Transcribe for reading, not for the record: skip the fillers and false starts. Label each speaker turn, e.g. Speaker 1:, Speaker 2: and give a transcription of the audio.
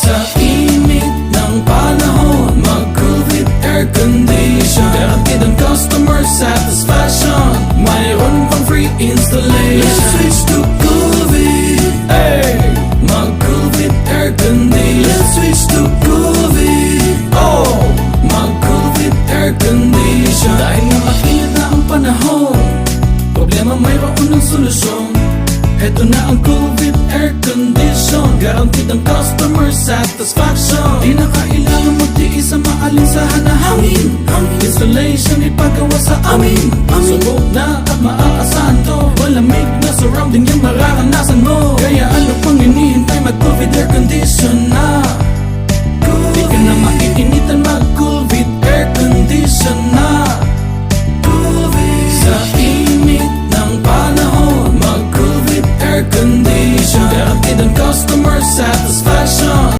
Speaker 1: Sa init ng panahon, mag-Coolvit Air Condition. Guaranteed ang customer satisfaction, mayroon pang free installation. Let's switch to Coolvit. Hey, mag-Coolvit Air Condition. Let's switch to Coolvit. Oh, mag-Coolvit Air Condition. Dahil nga mainit na ang panahon, problema mayroon ng solusyon. Heto na ang Coolvit Air Condition. Guaranteed ang customer satisfaction. Di na kailangan magtiis sa maalinsahan na hangin. Installation ipagawa sa amin. Subok na at maaasahan to. Malamig na surrounding yung mararanasan mo. Kaya ano pang hinihintay, mag-Coolvit Air Condition na.